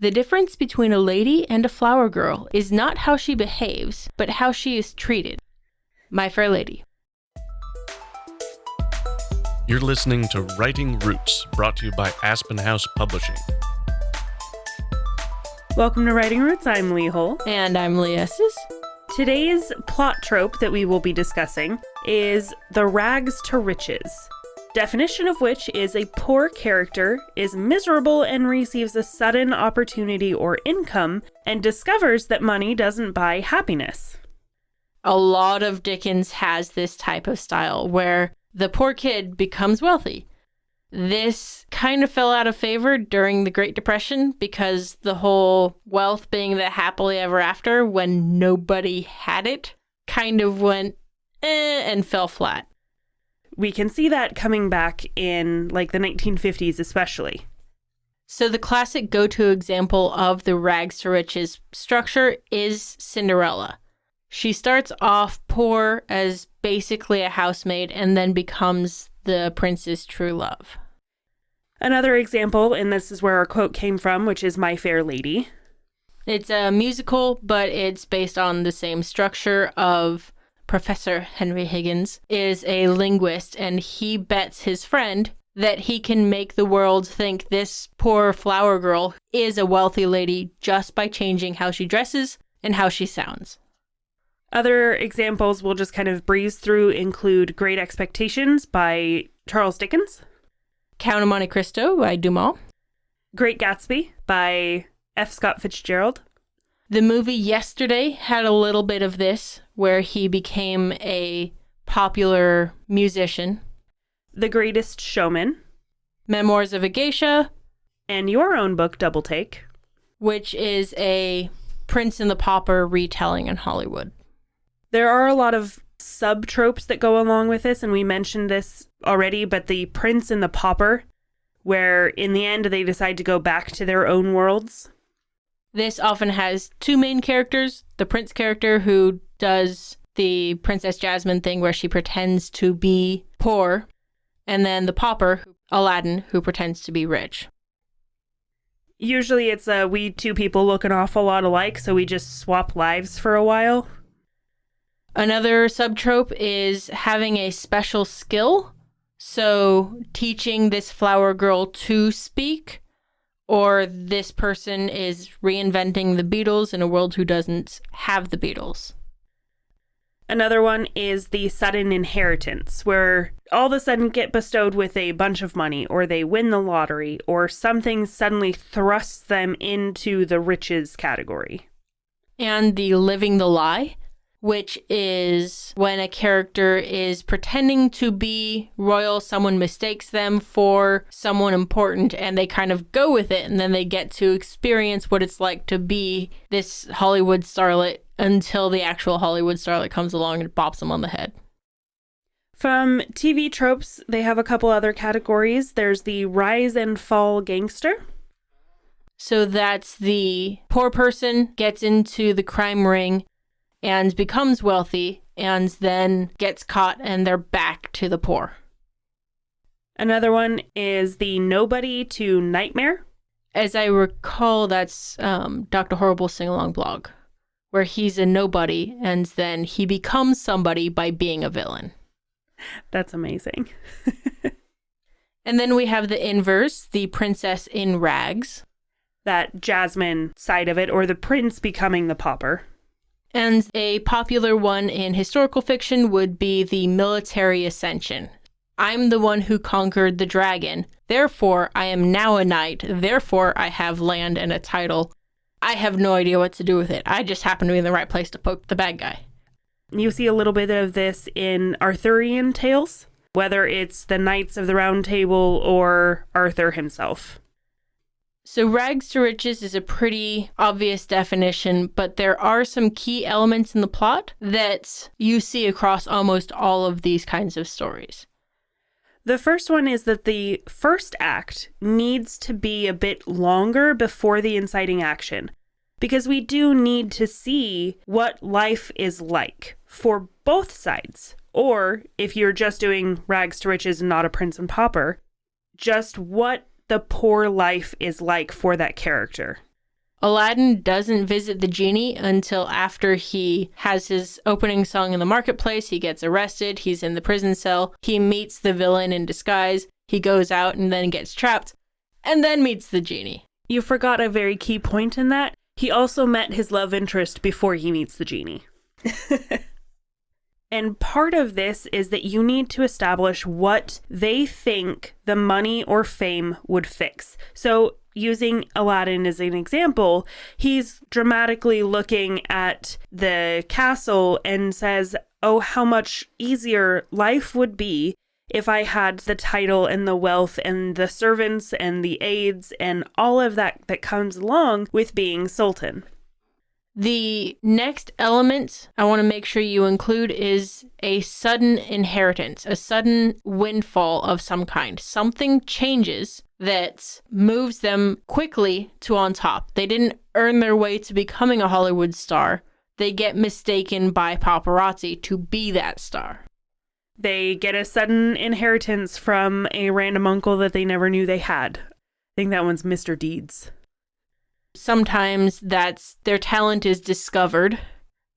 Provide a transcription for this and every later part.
The difference between a lady and a flower girl is not how she behaves, but how she is treated. My Fair Lady. You're listening to Writing Roots, brought to you by Aspen House Publishing. Welcome to Writing Roots. I'm Lee Hull. And I'm Lee Estes. Today's plot trope that we will be discussing is the rags to riches. Definition of which is a poor character is miserable and receives a sudden opportunity or income and discovers that money doesn't buy happiness. A lot of Dickens has this type of style where the poor kid becomes wealthy. This kind of fell out of favor during the Great Depression because the whole wealth being the happily ever after when nobody had it kind of went and fell flat. We can see that coming back in like the 1950s especially. So the classic go-to example of the rags to riches structure is Cinderella. She starts off poor as basically a housemaid and then becomes the prince's true love. Another example, and this is where our quote came from, which is My Fair Lady. It's a musical, but it's based on the same structure of Professor Henry Higgins is a linguist, and he bets his friend that he can make the world think this poor flower girl is a wealthy lady just by changing how she dresses and how she sounds. Other examples we'll just kind of breeze through include Great Expectations by Charles Dickens, Count of Monte Cristo by Dumas, Great Gatsby by F. Scott Fitzgerald. The movie Yesterday had a little bit of this, where he became a popular musician. The Greatest Showman. Memoirs of a Geisha. And your own book, Double Take. Which is a Prince and the Pauper retelling in Hollywood. There are a lot of sub-tropes that go along with this, and we mentioned this already, but the Prince and the Pauper, where in the end they decide to go back to their own worlds. This often has two main characters, the prince character who does the Princess Jasmine thing where she pretends to be poor, and then the pauper, Aladdin, who pretends to be rich. Usually it's we two people look an awful lot alike, so we just swap lives for a while. Another subtrope is having a special skill, so teaching this flower girl to speak, or this person is reinventing the Beatles in a world who doesn't have the Beatles. Another one is the sudden inheritance, where all of a sudden get bestowed with a bunch of money, or they win the lottery, or something suddenly thrusts them into the riches category. And the living the lie, which is when a character is pretending to be royal, someone mistakes them for someone important, and they kind of go with it, and then they get to experience what it's like to be this Hollywood starlet until the actual Hollywood starlet comes along and bops them on the head. From TV tropes, they have a couple other categories. There's the rise and fall gangster. So that's the poor person gets into the crime ring and becomes wealthy, and then gets caught, and they're back to the poor. Another one is the nobody to nightmare. As I recall, that's Dr. Horrible's sing-along blog, where he's a nobody, and then he becomes somebody by being a villain. That's amazing. And then we have the inverse, the princess in rags. That Jasmine side of it, or the prince becoming the pauper. And a popular one in historical fiction would be the military ascension. I'm the one who conquered the dragon. Therefore, I am now a knight. Therefore, I have land and a title. I have no idea what to do with it. I just happen to be in the right place to poke the bad guy. You see a little bit of this in Arthurian tales, whether it's the Knights of the Round Table or Arthur himself. So rags to riches is a pretty obvious definition, but there are some key elements in the plot that you see across almost all of these kinds of stories. The first one is that the first act needs to be a bit longer before the inciting action, because we do need to see what life is like for both sides. Or if you're just doing rags to riches and not a prince and pauper, just what the poor life is like for that character. Aladdin doesn't visit the genie until after he has his opening song in the marketplace. He gets arrested. He's in the prison cell. He meets the villain in disguise. He goes out and then gets trapped and then meets the genie. You forgot a very key point in that. He also met his love interest before he meets the genie. And part of this is that you need to establish what they think the money or fame would fix. So using Aladdin as an example, he's dramatically looking at the castle and says, oh, how much easier life would be if I had the title and the wealth and the servants and the aides and all of that comes along with being sultan. The next element I want to make sure you include is a sudden inheritance, a sudden windfall of some kind. Something changes that moves them quickly to on top. They didn't earn their way to becoming a Hollywood star. They get mistaken by paparazzi to be that star. They get a sudden inheritance from a random uncle that they never knew they had. I think that one's Mr. Deeds. Sometimes that's their talent is discovered,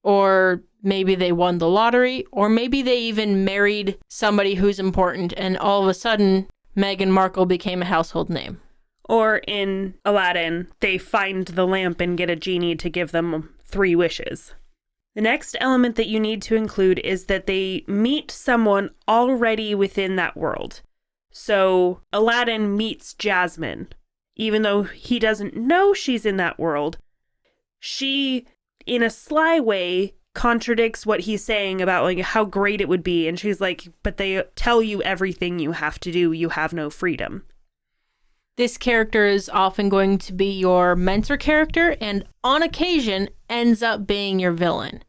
or maybe they won the lottery, or maybe they even married somebody who's important and all of a sudden Meghan Markle became a household name. Or in Aladdin, they find the lamp and get a genie to give them 3 wishes. The next element that you need to include is that they meet someone already within that world. So Aladdin meets Jasmine. Even though he doesn't know she's in that world, she, in a sly way, contradicts what he's saying about like how great it would be. And she's like, but they tell you everything you have to do. You have no freedom. This character is often going to be your mentor character and on occasion ends up being your villain.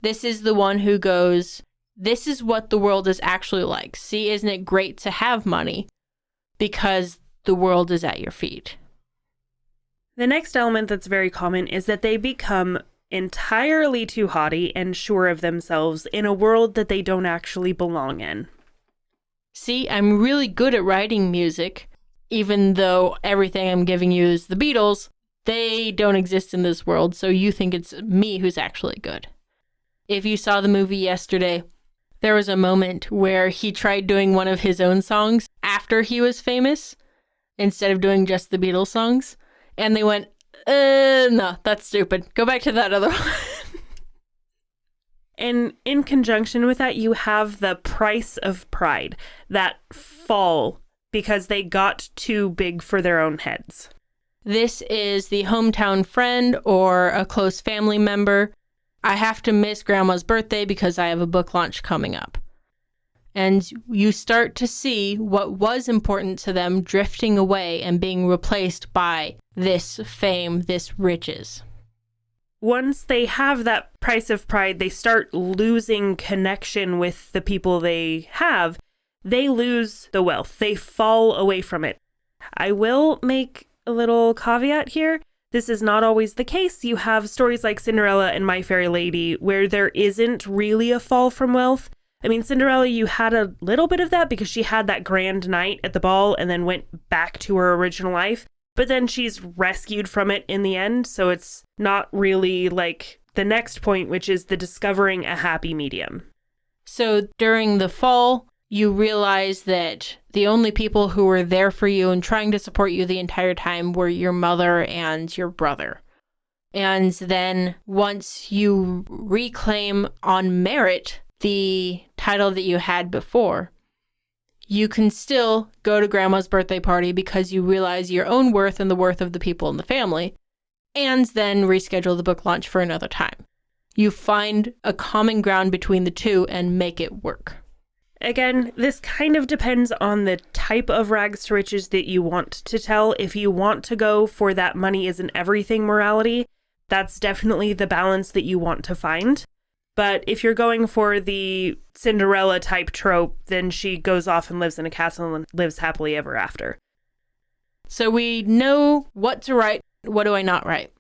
This is the one who goes, this is what the world is actually like. See, isn't it great to have money? Because the world is at your feet. The next element that's very common is that they become entirely too haughty and sure of themselves in a world that they don't actually belong in. See, I'm really good at writing music, even though everything I'm giving you is the Beatles. They don't exist in this world, so you think it's me who's actually good. If you saw the movie yesterday, there was a moment where he tried doing one of his own songs after he was famous, instead of doing just the Beatles songs. And they went, no, that's stupid. Go back to that other one. And in conjunction with that, you have the price of pride, that fall because they got too big for their own heads. This is the hometown friend or a close family member. I have to miss grandma's birthday because I have a book launch coming up. And you start to see what was important to them drifting away and being replaced by this fame, this riches. Once they have that price of pride, they start losing connection with the people they have. They lose the wealth. They fall away from it. I will make a little caveat here. This is not always the case. You have stories like Cinderella and My Fair Lady where there isn't really a fall from wealth. I mean, Cinderella, you had a little bit of that because she had that grand night at the ball and then went back to her original life. But then she's rescued from it in the end. So it's not really like the next point, which is the discovering a happy medium. So during the fall, you realize that the only people who were there for you and trying to support you the entire time were your mother and your brother. And then once you reclaim on merit the title that you had before, you can still go to grandma's birthday party because you realize your own worth and the worth of the people in the family, and then reschedule the book launch for another time. You find a common ground between the two and make it work. Again, this kind of depends on the type of rags to riches that you want to tell. If you want to go for that money isn't everything morality, that's definitely the balance that you want to find. But if you're going for the Cinderella type trope, then she goes off and lives in a castle and lives happily ever after. So we know what to write. What do I not write?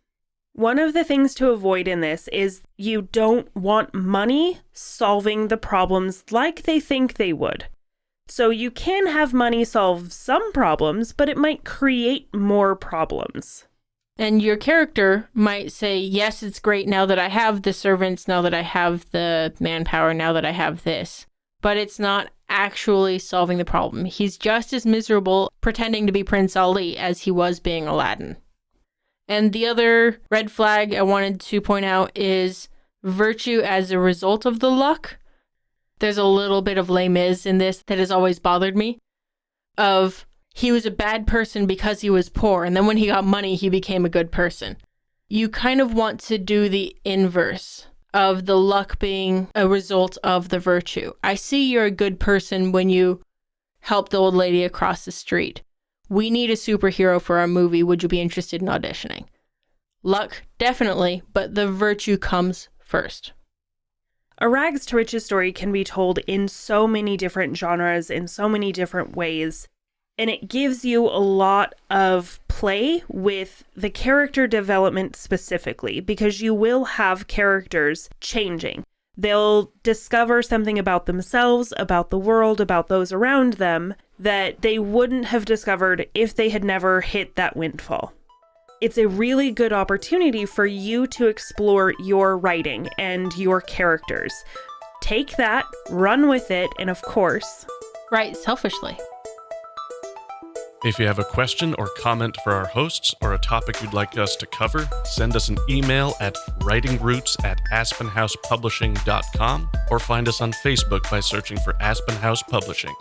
One of the things to avoid in this is you don't want money solving the problems like they think they would. So you can have money solve some problems, but it might create more problems. And your character might say, yes, it's great now that I have the servants, now that I have the manpower, now that I have this. But it's not actually solving the problem. He's just as miserable pretending to be Prince Ali as he was being Aladdin. And the other red flag I wanted to point out is virtue as a result of the luck. There's a little bit of Les Mis in this that has always bothered me. Of he was a bad person because he was poor, and then when he got money, he became a good person. You kind of want to do the inverse of the luck being a result of the virtue. I see you're a good person when you help the old lady across the street. We need a superhero for our movie. Would you be interested in auditioning? Luck, definitely, but the virtue comes first. A rags to riches story can be told in so many different genres, in so many different ways, and it gives you a lot of play with the character development specifically, because you will have characters changing. They'll discover something about themselves, about the world, about those around them that they wouldn't have discovered if they had never hit that windfall. It's a really good opportunity for you to explore your writing and your characters. Take that, run with it, and of course, write selfishly. If you have a question or comment for our hosts or a topic you'd like us to cover, send us an email at writingroots@aspenhousepublishing.com or find us on Facebook by searching for Aspen House Publishing.